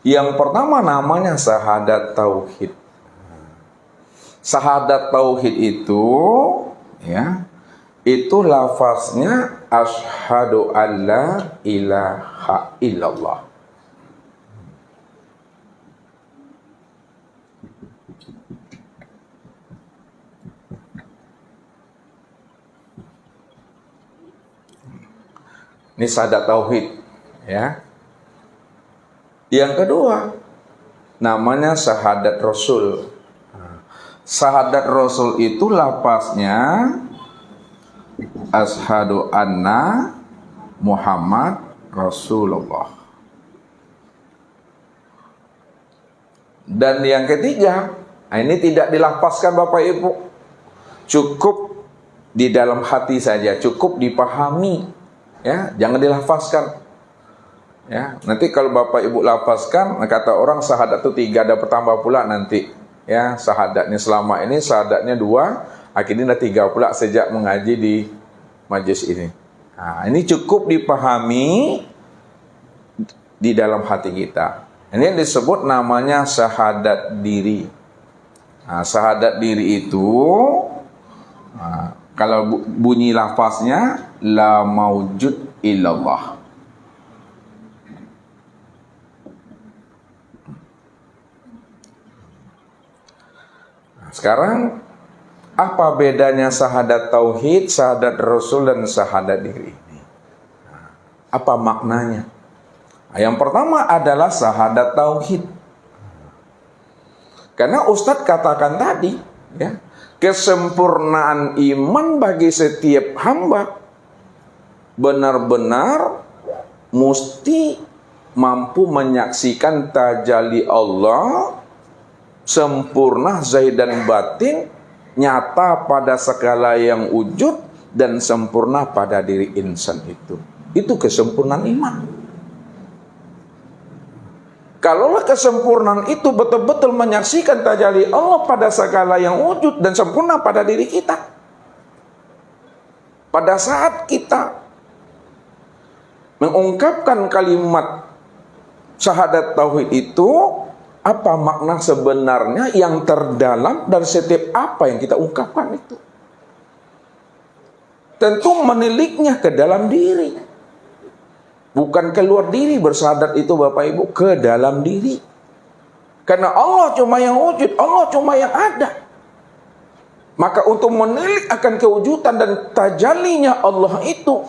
Yang pertama namanya syahadat tauhid. Syahadat tauhid itu ya, itu lafaznya asyhadu alla ilaha illallah. Ini syahadat tauhid ya. Yang kedua namanya syahadat rasul. Syahadat rasul itu lafaznya asyhadu anna Muhammad Rasulullah. Dan yang ketiga, ini tidak dilafazkan Bapak Ibu, cukup di dalam hati saja, cukup dipahami ya, jangan dilafazkan ya. Nanti kalau Bapak Ibu lafazkan, kata orang syahadat itu 3, ada bertambah pula nanti ya. Syahadatnya selama ini syahadatnya 2, akhirnya 3 pula sejak mengaji di majelis ini. Nah, ini cukup dipahami di dalam hati kita. Ini yang disebut namanya syahadat diri. Nah, syahadat diri itu kalau bunyi lafaznya la maujud illallah. Sekarang apa bedanya syahadat tauhid, syahadat rasul, dan syahadat diri ini? Apa maknanya? Yang pertama adalah syahadat tauhid. Karena Ustadz katakan tadi, ya, kesempurnaan iman bagi setiap hamba benar-benar mesti mampu menyaksikan tajalli Allah sempurna zahir dan batin, nyata pada segala yang wujud, dan sempurna pada diri insan itu. Itu kesempurnaan iman. Kalaulah kesempurnaan itu betul-betul menyaksikan tajalli Allah pada segala yang wujud dan sempurna pada diri kita, pada saat kita mengungkapkan kalimat syahadat tauhid itu, apa makna sebenarnya yang terdalam dari setiap apa yang kita ungkapkan itu? Tentu meniliknya ke dalam diri. Bukan keluar diri bersyahadat itu Bapak Ibu, ke dalam diri. Karena Allah cuma yang wujud, Allah cuma yang ada. Maka untuk menilik akan kewujudan dan tajallinya Allah itu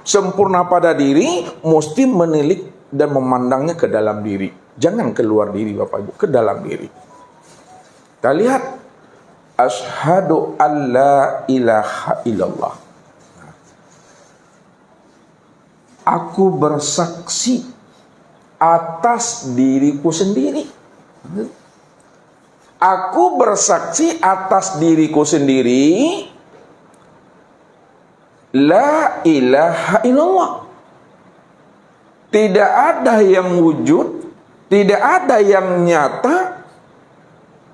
sempurna pada diri, mesti menilik dan memandangnya ke dalam diri. Jangan keluar diri Bapak Ibu, ke dalam diri. Kita lihat asyhadu alla ilaha illallah. Aku bersaksi atas diriku sendiri. Aku bersaksi atas diriku sendiri. La ilaha illallah. Tidak ada yang wujud, tidak ada yang nyata,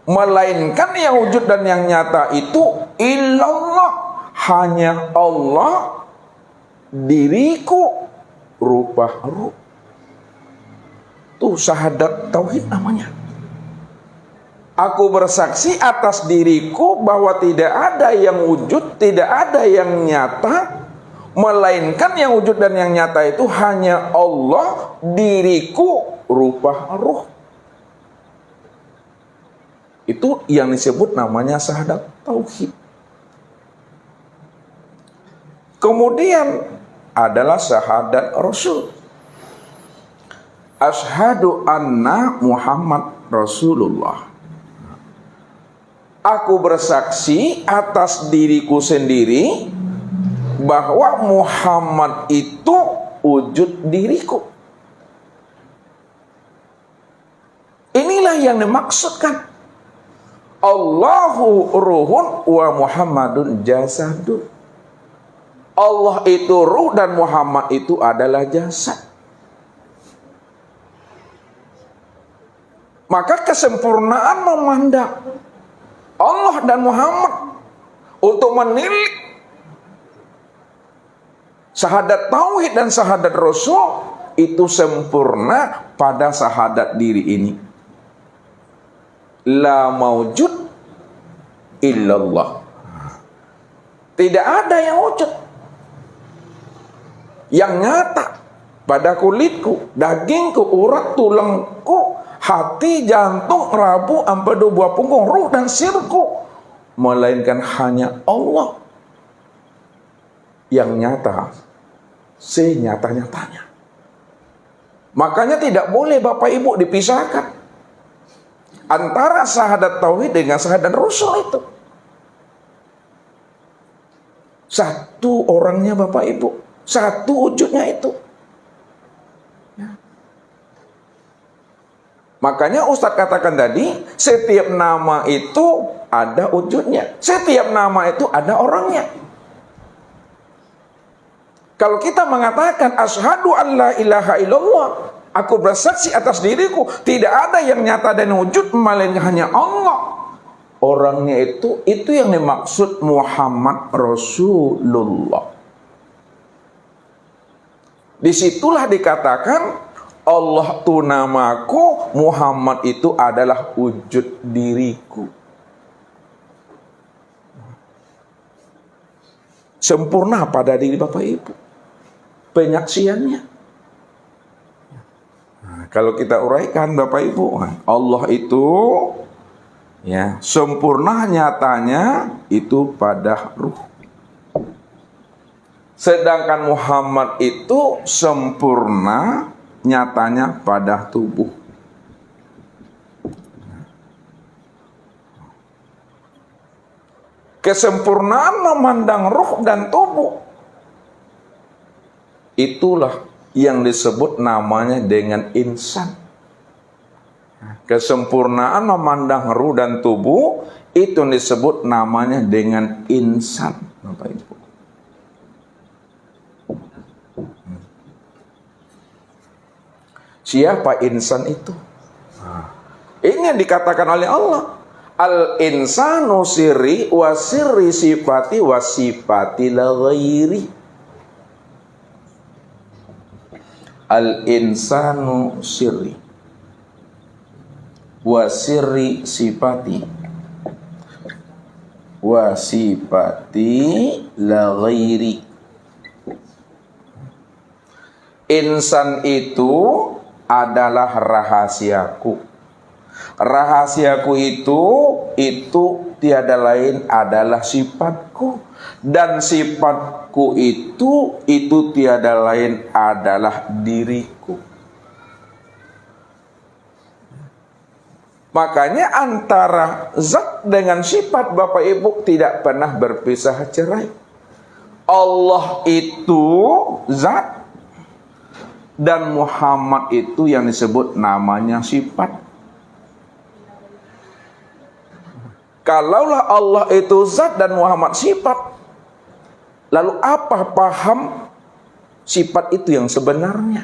melainkan yang wujud dan yang nyata itu illallah. Hanya Allah, diriku, rupa ruh. Itu syahadat tauhid namanya. Aku bersaksi atas diriku bahwa tidak ada yang wujud, tidak ada yang nyata, melainkan yang wujud dan yang nyata itu hanya Allah, diriku, rupa ruh. Itu yang disebut namanya syahadat tauhid. Kemudian adalah syahadat rasul. Asyhadu anna Muhammad Rasulullah. Aku bersaksi atas diriku sendiri bahwa Muhammad itu wujud diriku. Inilah yang dimaksudkan Allahu ruhun wa Muhammadun jasadun. Allah itu ruh dan Muhammad itu adalah jasad. Maka kesempurnaan memandang Allah dan Muhammad untuk menilik syahadat tauhid dan syahadat rasul itu sempurna pada syahadat diri ini. La maujud illallah. Tidak ada yang wujud, yang nyata pada kulitku, dagingku, urat tulangku, hati, jantung, rabu, empedu, buah punggung, ruh dan sirku, melainkan hanya Allah yang nyata, senyata-nyatanya. Makanya tidak boleh Bapak Ibu dipisahkan antara syahadat tauhid dengan syahadat rasul itu. Satu orangnya Bapak Ibu, satu wujudnya itu. Ya. Makanya Ustadz katakan tadi, setiap nama itu ada wujudnya, setiap nama itu ada orangnya. Kalau kita mengatakan asyhadu an la ilaha illallah, aku bersaksi atas diriku tidak ada yang nyata dan wujud melainkan hanya Allah. Orangnya itu yang dimaksud Muhammad Rasulullah. Disitulah dikatakan Allah itu namaku, Muhammad itu adalah wujud diriku. Sempurna pada diri Bapak Ibu penyaksiannya. Nah, kalau kita uraikan Bapak Ibu, Allah itu ya sempurna nyatanya itu pada ruh. Sedangkan Muhammad itu sempurna nyatanya pada tubuh. Kesempurnaan memandang ruh dan tubuh, itulah yang disebut namanya dengan insan. Kesempurnaan memandang ruh dan tubuh itu yang disebut namanya dengan insan, Bapak Ibu. Siapa insan itu? Ini yang dikatakan oleh Allah. Al-insanu sirri wa sirri sifati wa sifati la ghairi. Al-insanu sirri wa sirri sifati wa sifati la ghairi. Insan itu adalah rahasiaku. Rahasiaku itu tiada lain adalah sifatku, dan sifatku itu tiada lain adalah diriku. Makanya antara zat dengan sifat Bapak Ibu tidak pernah berpisah cerai. Allah itu zat dan Muhammad itu yang disebut namanya sifat. Kalaulah Allah itu zat dan Muhammad sifat, lalu apa paham sifat itu yang sebenarnya?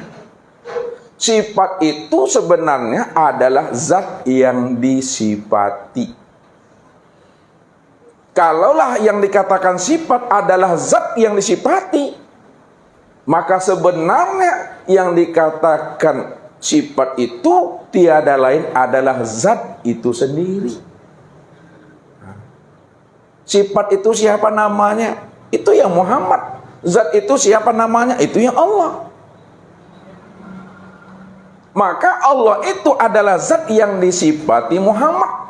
Sifat itu sebenarnya adalah zat yang disifati. Kalaulah yang dikatakan sifat adalah zat yang disifati, maka sebenarnya yang dikatakan sifat itu tiada lain adalah zat itu sendiri. Sifat itu siapa namanya? Itu yang Muhammad. Zat itu siapa namanya? Itu yang Allah. Maka Allah itu adalah zat yang disifati Muhammad.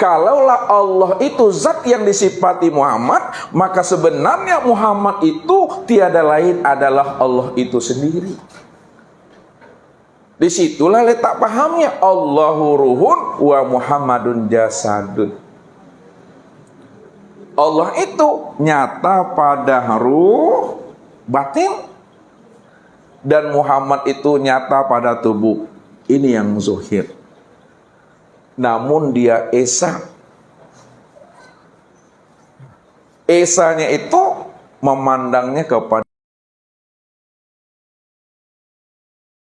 Kalaulah Allah itu zat yang disifati Muhammad, maka sebenarnya Muhammad itu tiada lain adalah Allah itu sendiri. Disitulah letak pahamnya. Allahu ruhun wa Muhammadun jasadun. Allah itu nyata pada ruh batin, dan Muhammad itu nyata pada tubuh. Ini yang zuhir. Namun dia esa. Esanya itu memandangnya kepada